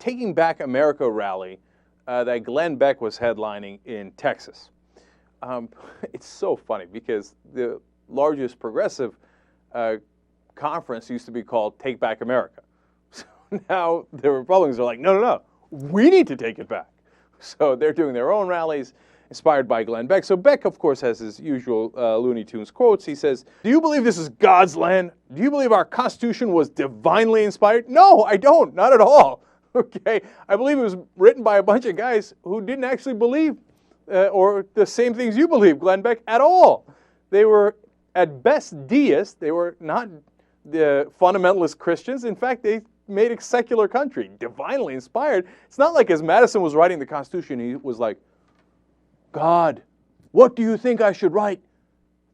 Taking Back America rally that Glenn Beck was headlining in Texas. It's so funny because the largest progressive conference used to be called Take Back America. So now the Republicans are like, no, no, no, we need to take it back. So they're doing their own rallies inspired by Glenn Beck. So Beck, of course, has his usual Looney Tunes quotes. He says, "Do you believe this is God's land? Do you believe our Constitution was divinely inspired?" No, I don't. Not at all. Okay? I believe it was written by a bunch of guys who didn't actually believe or the same things you believe, Glenn Beck, at all. They were, at best, deists. They were not the fundamentalist Christians. In fact, they made a secular country, divinely inspired. It's not like as Madison was writing the Constitution, he was like, "God, what do you think I should write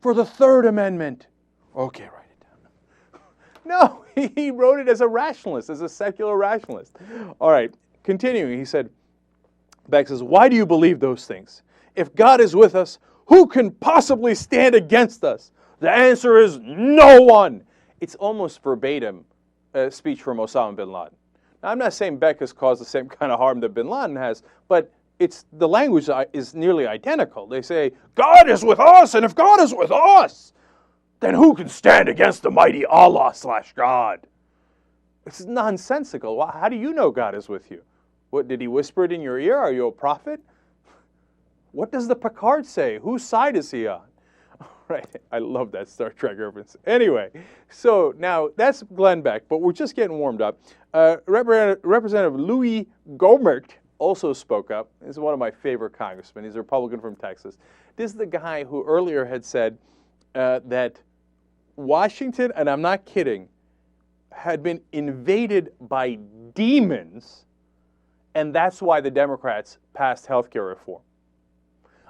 for the Third Amendment?" Okay, write it down. No, he wrote it as a rationalist, as a secular rationalist. All right, continuing, he said, Beck says, "Why do you believe those things? If God is with us, who can possibly stand against us? The answer is no one." It's almost verbatim speech from Osama Bin Laden. Now, I'm not saying Beck has caused the same kind of harm that Bin Laden has, but the language is nearly identical. They say, God is with us, and if God is with us, then who can stand against the mighty Allah/God? It's nonsensical. How do you know God is with you? What, did he whisper it in your ear? Are you a prophet? What does the Picard say? Whose side is he on? Right, I love that Star Trek reference. Anyway, so now that's Glenn Beck, but we're just getting warmed up. Representative Louis Gohmert also spoke up. He's one of my favorite congressmen. He's a Republican from Texas. This is the guy who earlier had said that Washington, and I'm not kidding, had been invaded by demons, and that's why the Democrats passed health care reform.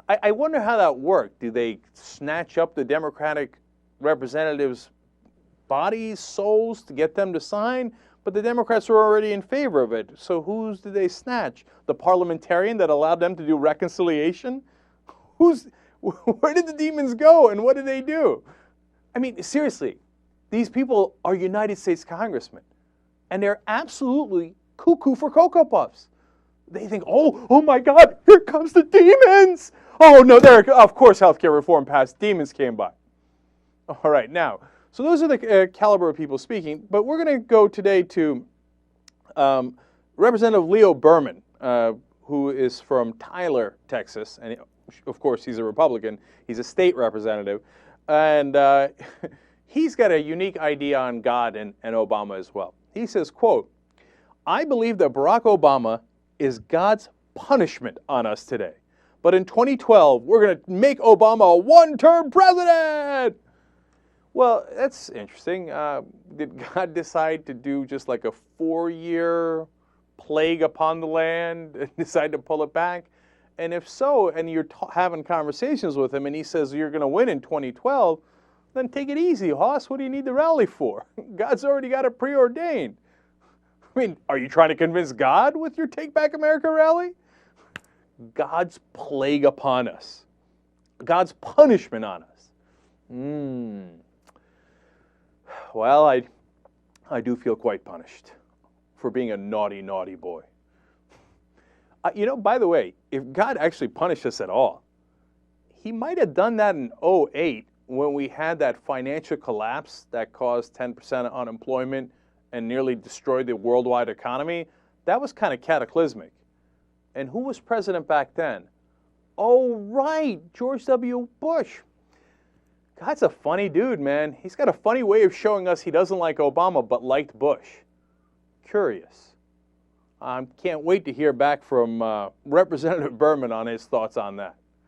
I wonder how that worked. Do they snatch up the Democratic representatives' bodies, souls, to get them to sign? But the Democrats were already in favor of it. So whose did they snatch? The parliamentarian that allowed them to do reconciliation? Where did the demons go and what did they do? I mean, seriously, these people are United States congressmen, and they're absolutely cuckoo for Cocoa Puffs. They think, oh my God, here comes the demons. Oh no, of course healthcare reform passed, demons came by. All right, now, so those are the caliber of people speaking, but we're going to go today to Representative Leo Berman, who is from Tyler, Texas, and of course he's a Republican. He's a state representative, and he's got a unique idea on God and Obama as well. He says, quote, "I believe that Barack Obama is God's punishment on us today. But in 2012, we're going to make Obama a one-term president." Well, that's interesting. Did God decide to do just like a 4-year plague upon the land and decide to pull it back? And if so, and you're having conversations with him and he says you're going to win in 2012, then take it easy, Hoss. What do you need the rally for? God's already got it preordained. I mean, are you trying to convince God with your Take Back America rally? God's plague upon us. God's punishment on us. Well, I do feel quite punished for being a naughty, naughty boy. You know, by the way, if God actually punished us at all, he might have done that in 2008 when we had that financial collapse that caused 10% unemployment and nearly destroyed the worldwide economy. That was kind of cataclysmic. And who was president back then? Oh, right, George W. Bush. God's a funny dude, man. He's got a funny way of showing us he doesn't like Obama but liked Bush. Curious. I can't wait to hear back from Representative Berman on his thoughts on that.